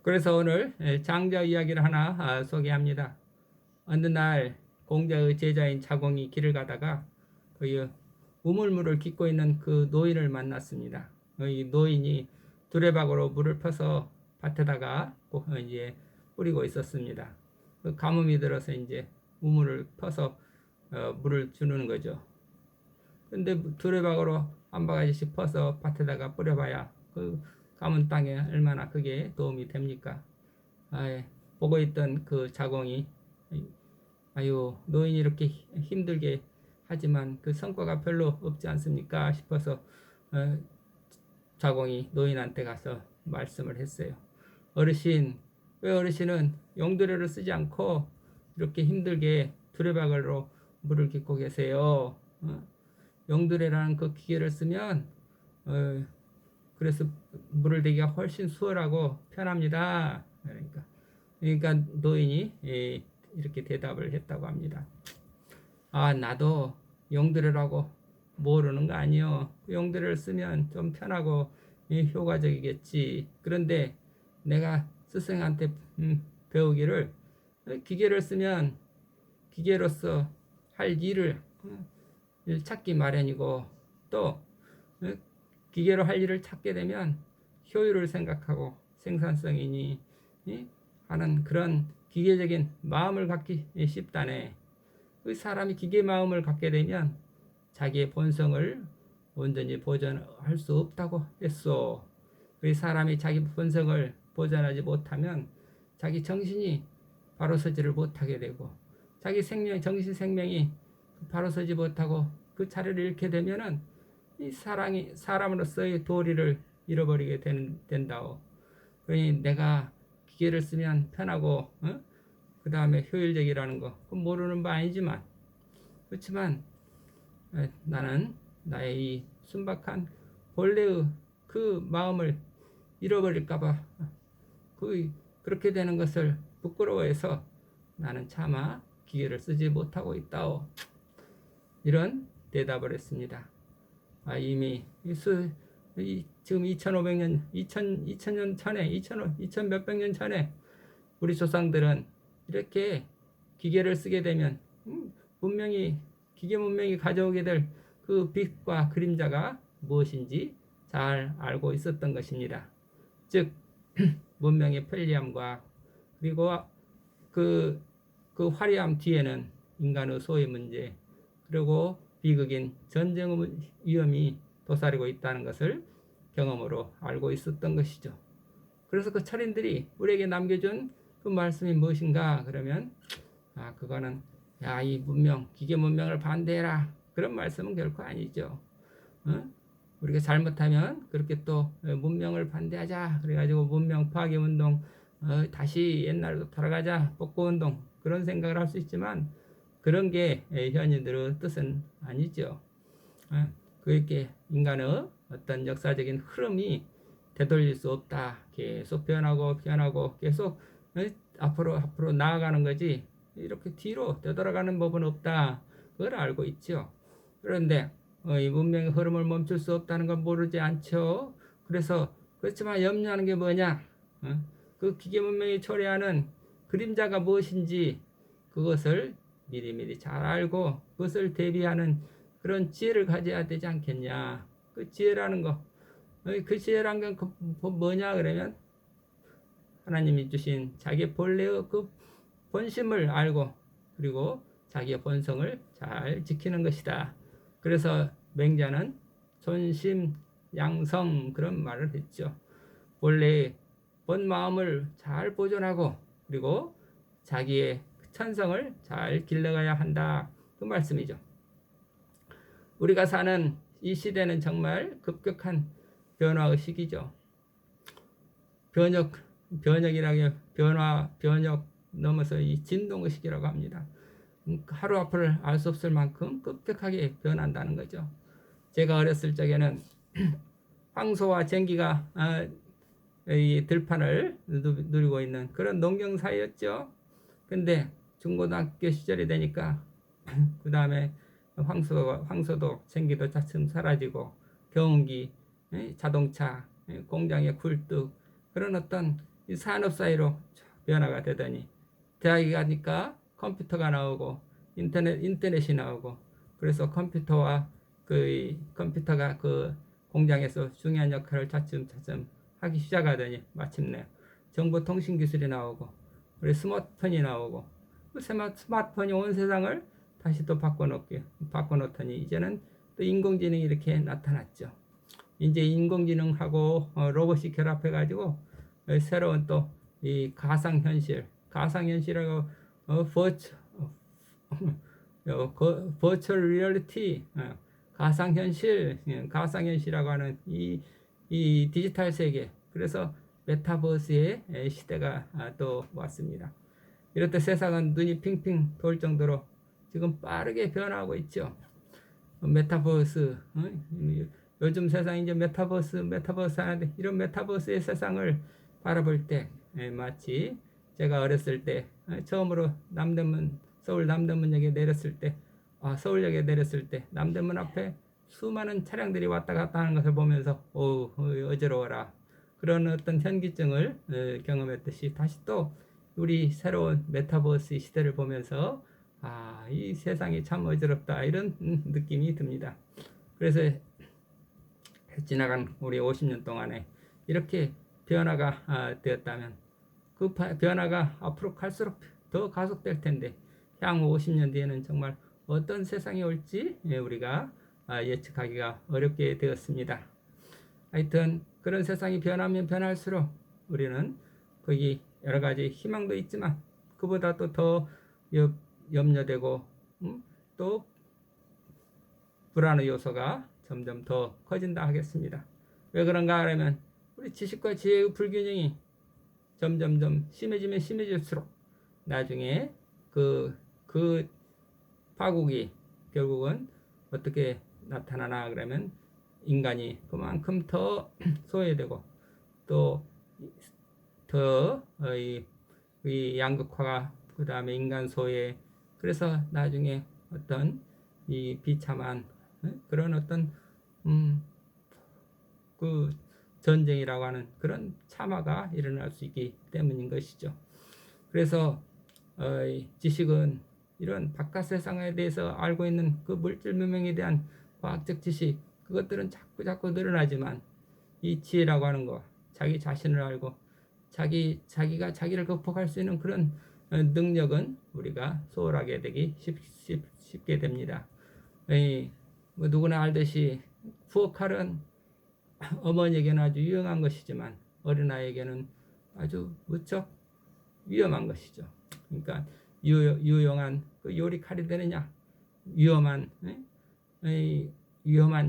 그래서 오늘 장자 이야기를 하나 소개합니다. 어느 날 공자의 제자인 자공이 길을 가다가 그 우물물을 깃고 있는 그 노인을 만났습니다. 이 노인이 두레박으로 물을 퍼서 밭에다가 이제 뿌리고 있었습니다. 그 가뭄이 들어서 이제 우물을 퍼서 물을 주는 거죠. 근데 두레박으로 한 바가지씩 퍼서 밭에다가 뿌려봐야 그 가문 땅에 얼마나 그게 도움이 됩니까? 보고 있던 그 자공이 아유 노인이 이렇게 힘들게 하지만 그 성과가 별로 없지 않습니까 싶어서 자공이 노인한테 가서 말씀을 했어요. 어르신, 왜 어르신은 용두레를 쓰지 않고 이렇게 힘들게 두레박으로 물을 깃고 계세요? 용두레라는 그 기계를 쓰면 그래서 물을 대기가 훨씬 수월하고 편합니다. 그러니까 노인이 이렇게 대답을 했다고 합니다. 나도 용두레라고 모르는 거 아니요. 용두레를 쓰면 좀 편하고 효과적이겠지. 그런데 내가 스승한테 배우기를 기계를 쓰면 기계로서 할 일을 찾기 마련이고 또 기계로 할 일을 찾게 되면 효율을 생각하고 생산성이니 하는 그런 기계적인 마음을 갖기 쉽다네. 그 사람이 기계 마음을 갖게 되면 자기의 본성을 온전히 보존할 수 없다고 했소. 그 사람이 자기 본성을 보존하지 못하면 자기 정신이 바로 서지를 못하게 되고 자기 정신 생명이 바로 서지 못하고 그 자리를 잃게 되면은 이 사람으로서의 도리를 잃어버리게 된다오. 그러니 내가 기계를 쓰면 편하고 그 다음에 효율적이라는 거 모르는 바 아니지만 그렇지만 나는 나의 이 순박한 본래의 그 마음을 잃어버릴까봐 그렇게 되는 것을 부끄러워해서 나는 차마 기계를 쓰지 못하고 있다오. 이런 대답을 했습니다. 이미 지금 2500년, 2000년 전에, 2000 몇백 년 전에 우리 조상들은 이렇게 기계를 쓰게 되면 기계 문명이 가져오게 될 그 빛과 그림자가 무엇인지 잘 알고 있었던 것입니다. 즉 문명의 편리함과 그리고 그 화려함 뒤에는 인간의 소외 문제 그리고 비극인 전쟁의 위험이 도사리고 있다는 것을 경험으로 알고 있었던 것이죠. 그래서 그 철인들이 우리에게 남겨준 그 말씀이 무엇인가 그러면 그거는 이 문명 기계 문명을 반대해라 그런 말씀은 결코 아니죠. 우리가 잘못하면 그렇게 또 문명을 반대하자 그래가지고 문명 파괴 운동 다시 옛날로 돌아가자 복구 운동 그런 생각을 할 수 있지만 그런 게 현인들의 뜻은 아니죠. 그렇게 인간의 어떤 역사적인 흐름이 되돌릴 수 없다. 계속 변하고 계속 앞으로 나아가는 거지 이렇게 뒤로 되돌아가는 법은 없다. 그걸 알고 있죠. 그런데 이 문명의 흐름을 멈출 수 없다는 건 모르지 않죠. 그래서 그렇지만 염려하는 게 뭐냐? 그 기계 문명이 초래하는 그림자가 무엇인지 그것을 미리미리 잘 알고 그것을 대비하는 그런 지혜를 가져야 되지 않겠냐. 그 지혜라는 거, 그 지혜라는 건 뭐냐 그러면 하나님이 주신 자기 본래의 그 본심을 알고 그리고 자기의 본성을 잘 지키는 것이다. 그래서 맹자는 존심양성 그런 말을 했죠. 본래의 본 마음을 잘 보존하고 그리고 자기의 천성을 잘 길러가야 한다. 그 말씀이죠. 우리가 사는 이 시대는 정말 급격한 변화의 시기죠. 변혁이라고 변혁 넘어서 이 진동의 시기라고 합니다. 하루 앞을 알 수 없을 만큼 급격하게 변한다는 거죠. 제가 어렸을 적에는 황소와 쟁기가 이 들판을 누리고 있는 그런 농경 사회였죠. 근데 중고등학교 시절이 되니까 그 다음에 황소도 쟁기도 차츰 사라지고 경운기, 자동차, 공장의 굴뚝 그런 어떤 이 산업 사회로 변화가 되더니 대학에 가니까 컴퓨터가 나오고 인터넷이 나오고 그래서 컴퓨터가 그 공장에서 중요한 역할을 차츰차츰 하기 시작하더니 마침내 정보통신 기술이 나오고 우리 스마트폰이 나오고 그 스마트폰이 온 세상을 다시 또 바꿔놓더니 이제는 또 인공지능이 이렇게 나타났죠. 이제 인공지능하고 로봇이 결합해가지고 새로운 또 이 가상현실하고 버추얼 리얼리티, 가상현실이라고 하는 이 디지털 세계, 그래서 메타버스의 시대가 또 왔습니다. 이렇듯 세상은 눈이 핑핑 돌 정도로 지금 빠르게 변화하고 있죠. 메타버스, 요즘 세상 이제 메타버스 하는데 이런 메타버스의 세상을 바라볼 때 마치 제가 어렸을 때 처음으로 서울 남대문역에 내렸을 때 서울역에 내렸을 때 남대문 앞에 수많은 차량들이 왔다 갔다 하는 것을 보면서 어지러워라 그런 어떤 현기증을 경험했듯이 다시 또 우리 새로운 메타버스 시대를 보면서 이 세상이 참 어지럽다 이런 느낌이 듭니다. 그래서 지나간 우리 50년 동안에 이렇게 변화가 되었다면 그 변화가 앞으로 갈수록 더 가속될 텐데 향후 50년 뒤에는 정말 어떤 세상이 올지 우리가 예측하기가 어렵게 되었습니다. 하여튼 그런 세상이 변하면 변할수록 우리는 거기 여러 가지 희망도 있지만 그보다 또 더 염려되고 또 불안의 요소가 점점 더 커진다 하겠습니다. 왜 그런가 하면 우리 지식과 지혜의 불균형이 점점점 심해지면 심해질수록 나중에 그 파국이 결국은 어떻게 나타나나 그러면 인간이 그만큼 더 소외되고 또 더 이 양극화가 그 다음에 인간 소외 그래서 나중에 어떤 이 비참한 그런 어떤 그 전쟁이라고 하는 그런 참화가 일어날 수 있기 때문인 것이죠. 그래서 지식은 이런 바깥 세상에 대해서 알고 있는 그 물질 문명에 대한 과학적 지식 그것들은 자꾸 늘어나지만 이 지혜라고 하는 거 자기 자신을 알고 자기가 자기를 극복할 수 있는 그런 능력은 우리가 소홀하게 되기 쉽게 됩니다. 뭐 누구나 알듯이 부엌칼은 어머니에게는 아주 유용한 것이지만 어린아이에게는 아주 무척 위험한 것이죠. 그러니까 유용한 그 요리칼이 되느냐 위험한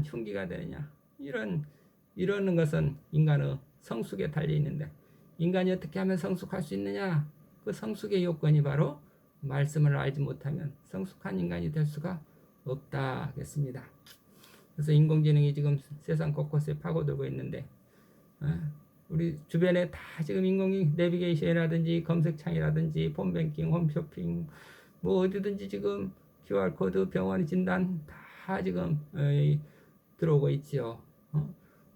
흉기가 되느냐 이러는 것은 인간의 성숙에 달려 있는데 인간이 어떻게 하면 성숙할 수 있느냐 그 성숙의 요건이 바로 말씀을 알지 못하면 성숙한 인간이 될 수가 없다 하겠습니다. 그래서 인공지능이 지금 세상 곳곳에 파고들고 있는데 우리 주변에 다 지금 인공지능 내비게이션이라든지 검색창이라든지 폰뱅킹, 홈쇼핑 뭐 어디든지 지금 QR코드, 병원 진단 다 지금 들어오고 있지요.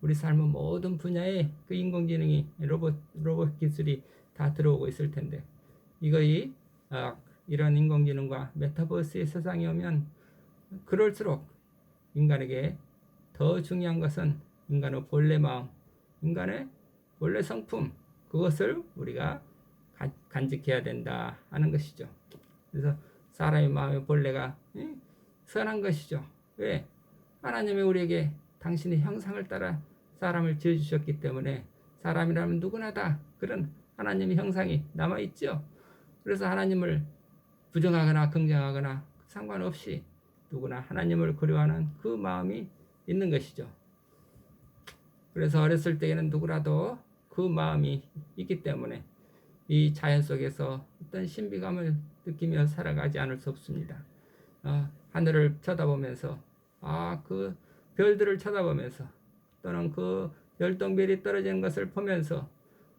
우리 삶의 모든 분야에 그 인공지능이 로봇 기술이 다 들어오고 있을 텐데 이거이 이런 인공지능과 메타버스의 세상이 오면 그럴수록 인간에게 더 중요한 것은 인간의 본래 마음, 인간의 본래 성품 그것을 우리가 간직해야 된다 하는 것이죠. 그래서 사람의 마음의 본래가 선한 것이죠. 왜? 하나님이 우리에게 당신의 형상을 따라 사람을 지어주셨기 때문에 사람이라면 누구나 다 그런 하나님의 형상이 남아있죠. 그래서 하나님을 부정하거나 긍정하거나 상관없이 누구나 하나님을 그리워하는 그 마음이 있는 것이죠. 그래서 어렸을 때에는 누구라도 그 마음이 있기 때문에 이 자연 속에서 어떤 신비감을 느끼며 살아가지 않을 수 없습니다. 하늘을 쳐다보면서 그 별들을 쳐다보면서 또는 그 별똥별이 떨어지는 것을 보면서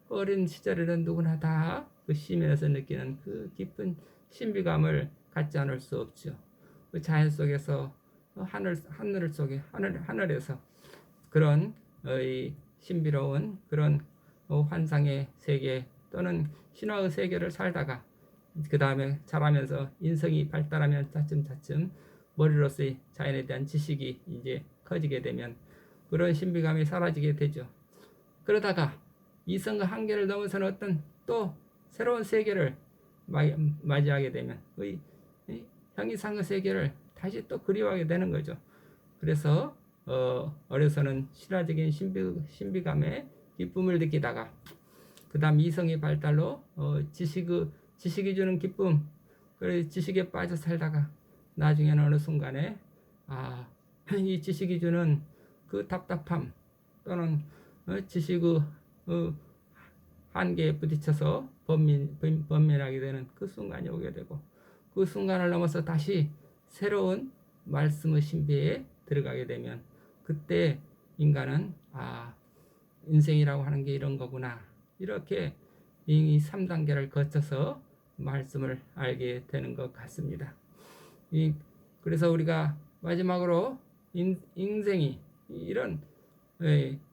어린 시절에는 누구나 다 그 심연에서 느끼는 그 깊은 신비감을 갖지 않을 수 없죠. 그 자연 속에서 하늘에서 그런 신비로운 그런 환상의 세계 또는 신화의 세계를 살다가 그 다음에 자라면서 인성이 발달하면 차츰차츰 머리로서의 자연에 대한 지식이 이제 커지게 되면 그런 신비감이 사라지게 되죠. 그러다가 이성의 한계를 넘어서는 어떤 또 새로운 세계를 맞이하게 되면 형이상의 세계를 다시 또 그리워하게 되는 거죠. 그래서 어려서는 신화적인 신비감에 기쁨을 느끼다가 그 다음 이성의 발달로 지식이 주는 기쁨, 그래 지식에 빠져 살다가 나중에는 어느 순간에 이 지식이 주는 그 답답함 또는 지식의 한계에 부딪혀서 번민하게 되는 그 순간이 오게 되고 그 순간을 넘어서 다시 새로운 말씀의 신비에 들어가게 되면 그때 인간은 인생이라고 하는 게 이런 거구나 이렇게 이 3단계를 거쳐서 말씀을 알게 되는 것 같습니다. 그래서 우리가 마지막으로 인생이 이런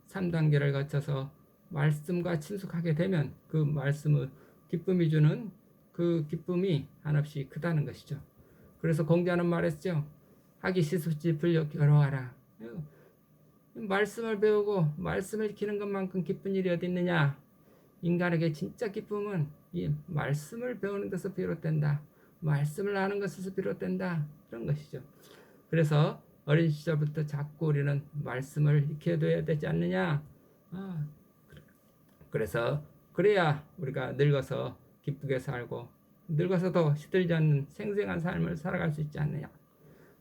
3단계를 거쳐서 말씀과 친숙하게 되면 그 말씀의 기쁨이 주는 그 기쁨이 한없이 크다는 것이죠. 그래서 공자는 말했죠. 하기 시습지 불력 겨루하라. 말씀을 배우고 말씀을 익히는 것만큼 기쁜 일이 어디 있느냐. 인간에게 진짜 기쁨은 이 말씀을 배우는 것에서 비롯된다. 말씀을 아는 것에서 비롯된다. 그런 것이죠. 그래서 어린 시절부터 자꾸 우리는 말씀을 익혀둬야 되지 않느냐. 그래서 그래야 우리가 늙어서 기쁘게 살고 늙어서도 시들지 않는 생생한 삶을 살아갈 수 있지 않느냐.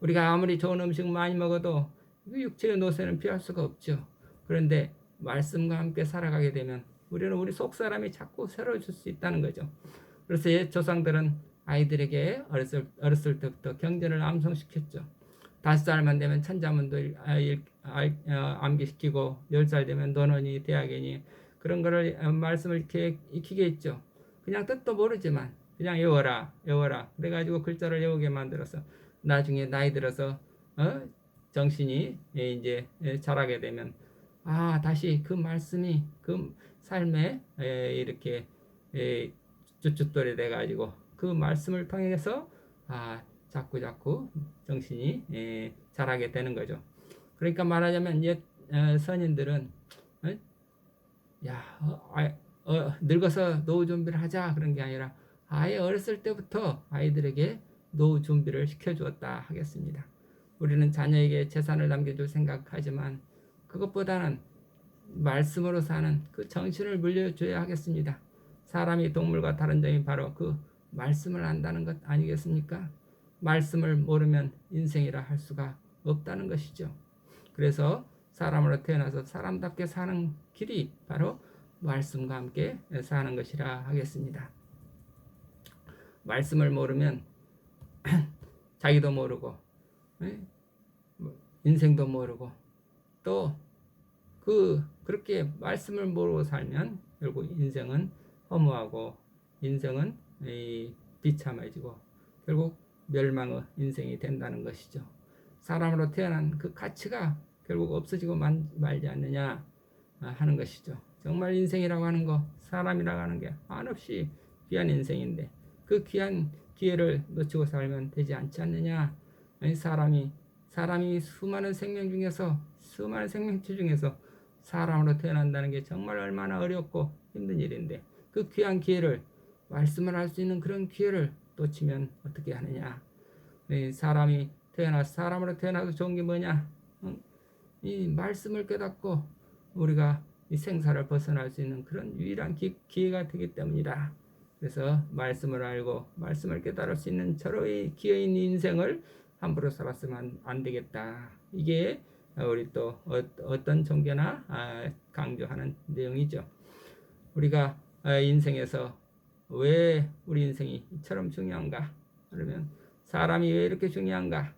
우리가 아무리 좋은 음식 많이 먹어도 육체의 노쇠는 피할 수가 없죠. 그런데 말씀과 함께 살아가게 되면 우리는 우리 속 사람이 자꾸 새로워질 수 있다는 거죠. 그래서 옛 조상들은 아이들에게 어렸을 때부터 경전을 암송시켰죠. 5살만 되면 천자문도 암기시키고 10살 되면 논어니 대학이니 그런 거를 말씀을 이렇게 익히게 했죠. 그냥 뜻도 모르지만 그냥 외워라 그래가지고 글자를 외우게 만들어서 나중에 나이 들어서 정신이 이제 자라게 되면 다시 그 말씀이 그 삶에 이렇게 주춧돌이 돼가지고 그 말씀을 통해서 자꾸 정신이 자라게 되는 거죠. 그러니까 말하자면 옛 선인들은 늙어서 노후 준비를 하자 그런 게 아니라 아예 어렸을 때부터 아이들에게 노후 준비를 시켜주었다 하겠습니다. 우리는 자녀에게 재산을 남겨줄 생각하지만 그것보다는 말씀으로 사는 그 정신을 물려줘야 하겠습니다. 사람이 동물과 다른 점이 바로 그 말씀을 안다는 것 아니겠습니까? 말씀을 모르면 인생이라 할 수가 없다는 것이죠. 그래서 사람으로 태어나서 사람답게 사는 길이 바로 말씀과 함께 사는 것이라 하겠습니다. 말씀을 모르면 자기도 모르고 인생도 모르고 또 그렇게 말씀을 모르고 살면 결국 인생은 허무하고 인생은 비참해지고 결국 멸망의 인생이 된다는 것이죠. 사람으로 태어난 그 가치가 결국 없어지고 말지 않느냐 하는 것이죠. 정말 인생이라고 하는 거, 사람이라고 하는 게 한없이 귀한 인생인데 그 귀한 기회를 놓치고 살면 되지 않지 않느냐. 사람이 수많은 생명체 중에서 사람으로 태어난다는 게 정말 얼마나 어렵고 힘든 일인데 그 귀한 기회를 말씀을 할 수 있는 그런 기회를 놓치면 어떻게 하느냐. 사람으로 태어나서 좋은 게 뭐냐. 이 말씀을 깨닫고 우리가 이 생사를 벗어날 수 있는 그런 유일한 기회가 되기 때문이다. 그래서 말씀을 알고 말씀을 깨달을 수 있는 저로의 기회인 인생을 함부로 살았으면 안 되겠다. 이게 우리 또 어떤 종교나 강조하는 내용이죠. 우리가 인생에서 왜 우리 인생이 이처럼 중요한가? 그러면 사람이 왜 이렇게 중요한가?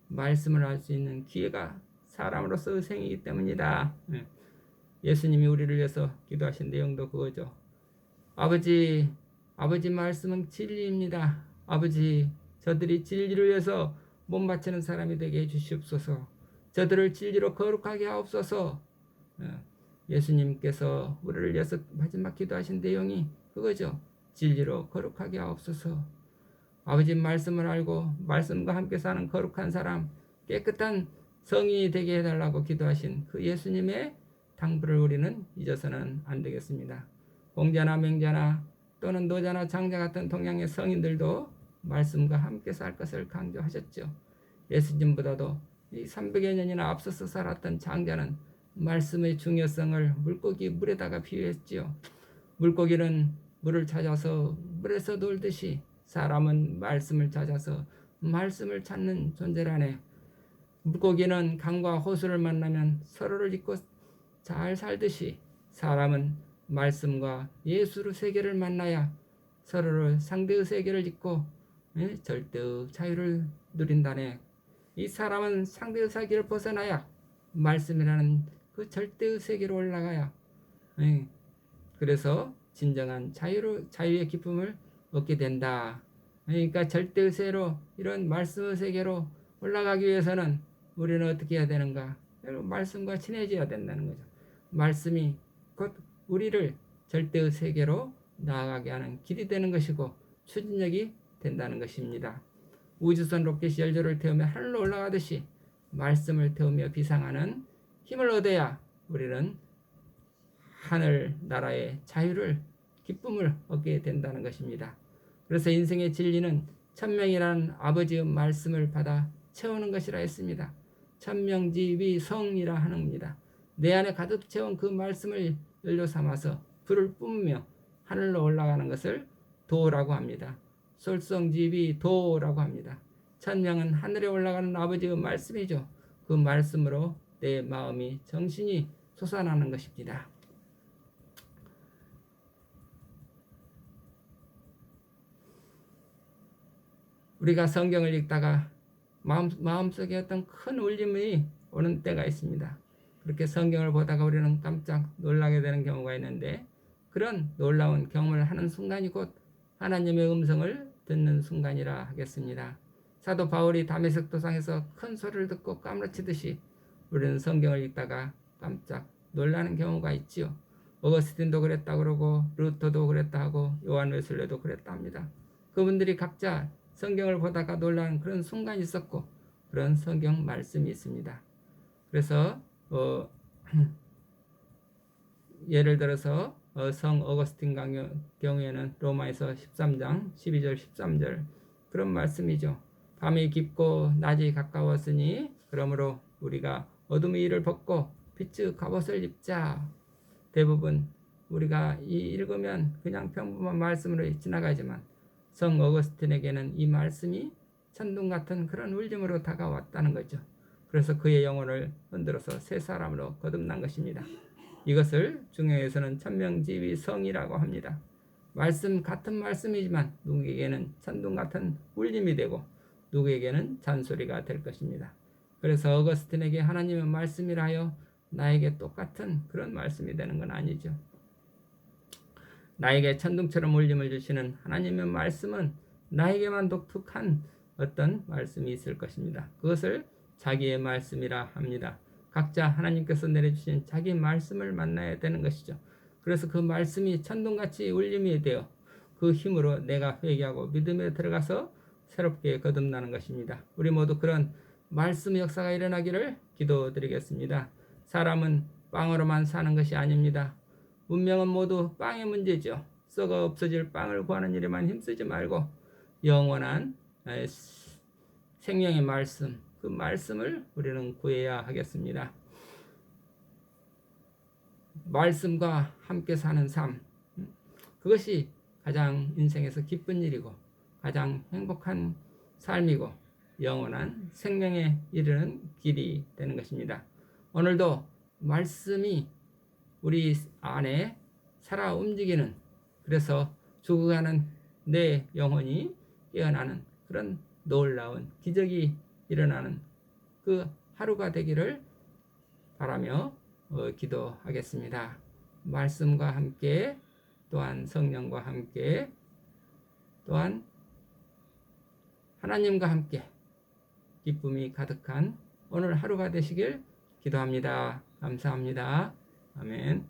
말씀을 할 수 있는 기회가 사람으로서의 생이기 때문이다. 예수님이 우리를 위해서 기도하신 내용도 그거죠. 아버지 말씀은 진리입니다. 아버지, 저들이 진리를 위해서 몸 바치는 사람이 되게 해주시옵소서. 저들을 진리로 거룩하게 하옵소서. 예수님께서 우리를 마지막 기도하신 내용이 그거죠. 진리로 거룩하게 하옵소서. 아버지 말씀을 알고 말씀과 함께 사는 거룩한 사람, 깨끗한 성인이 되게 해달라고 기도하신 그 예수님의 당부를 우리는 잊어서는 안 되겠습니다. 공자나 맹자나 또는 노자나 장자 같은 동양의 성인들도 말씀과 함께 살 것을 강조하셨죠. 예수님보다도 이 300여 년이나 앞서서 살았던 장자는 말씀의 중요성을 물고기 물에다가 비유했지요. 물고기는 물을 찾아서 물에서 놀듯이 사람은 말씀을 찾아서 말씀을 찾는 존재라네. 물고기는 강과 호수를 만나면 서로를 잊고 잘 살듯이 사람은 말씀과 예수의 세계를 만나야 서로를 상대의 세계를 잊고 절대의 자유를 누린다네. 이 사람은 상대의 세계를 벗어나야 말씀이라는 그 절대의 세계로 올라가야 그래서 진정한 자유의 기쁨을 얻게 된다. 그러니까 절대의 세계로 이런 말씀의 세계로 올라가기 위해서는 우리는 어떻게 해야 되는가? 말씀과 친해져야 된다는 거죠. 말씀이 곧 우리를 절대의 세계로 나아가게 하는 길이 되는 것이고 추진력이 된다는 것입니다. 우주선 로켓이 연료를 태우며 하늘로 올라가듯이 말씀을 태우며 비상하는 힘을 얻어야 우리는 하늘 나라의 자유를 기쁨을 얻게 된다는 것입니다. 그래서 인생의 진리는 천명이라는 아버지의 말씀을 받아 채우는 것이라 했습니다. 천명지위성이라 하는 겁니다. 내 안에 가득 채운 그 말씀을 연료 삼아서 불을 뿜으며 하늘로 올라가는 것을 도라고 합니다. 솔성지위도라고 합니다. 천명은 하늘에 올라가는 아버지의 말씀이죠. 그 말씀으로 내 마음이 정신이 솟아나는 것입니다. 우리가 성경을 읽다가 마음속에 어떤 큰 울림이 오는 때가 있습니다. 그렇게 성경을 보다가 우리는 깜짝 놀라게 되는 경우가 있는데 그런 놀라운 경험을 하는 순간이 곧 하나님의 음성을 듣는 순간이라 하겠습니다. 사도 바울이 다메섹 도상에서 큰 소리를 듣고 까무러치듯이 우리는 성경을 읽다가 깜짝 놀라는 경우가 있지요. 어거스틴도 그랬다 그러고 루터도 그랬다 하고 요한 웨슬레도 그랬다 합니다. 그분들이 각자 성경을 보다가 놀라는 그런 순간이 있었고 그런 성경 말씀이 있습니다. 그래서 예를 들어서 성 어거스틴 경우에는 로마에서 13장 12절 13절 그런 말씀이죠. 밤이 깊고 낮이 가까웠으니 그러므로 우리가 어둠의 일을 벗고 빛의 갑옷을 입자. 대부분 우리가 읽으면 그냥 평범한 말씀으로 지나가지만 성 어거스틴에게는 이 말씀이 천둥 같은 그런 울림으로 다가왔다는 거죠. 그래서 그의 영혼을 흔들어서 새 사람으로 거듭난 것입니다. 이것을 중요에서는 천명지위성이라고 합니다. 말씀 같은 말씀이지만 누구에게는 천둥 같은 울림이 되고 누구에게는 잔소리가 될 것입니다. 그래서 어거스틴에게 하나님의 말씀이라 하여 나에게 똑같은 그런 말씀이 되는 건 아니죠. 나에게 천둥처럼 울림을 주시는 하나님의 말씀은 나에게만 독특한 어떤 말씀이 있을 것입니다. 그것을 자기의 말씀이라 합니다. 각자 하나님께서 내려주신 자기 말씀을 만나야 되는 것이죠. 그래서 그 말씀이 천둥같이 울림이 되어 그 힘으로 내가 회개하고 믿음에 들어가서 새롭게 거듭나는 것입니다. 우리 모두 그런 말씀 역사가 일어나기를 기도드리겠습니다. 사람은 빵으로만 사는 것이 아닙니다. 문명은 모두 빵의 문제죠. 썩어 없어질 빵을 구하는 일에만 힘쓰지 말고 영원한 생명의 말씀, 그 말씀을 우리는 구해야 하겠습니다. 말씀과 함께 사는 삶, 그것이 가장 인생에서 기쁜 일이고 가장 행복한 삶이고 영원한 생명에 이르는 길이 되는 것입니다. 오늘도 말씀이 우리 안에 살아 움직이는, 그래서 죽어가는 내 영혼이 깨어나는 그런 놀라운 기적이 일어나는 그 하루가 되기를 바라며 기도하겠습니다. 말씀과 함께 또한 성령과 함께 또한 하나님과 함께 기쁨이 가득한 오늘 하루가 되시길 기도합니다. 감사합니다. 아멘.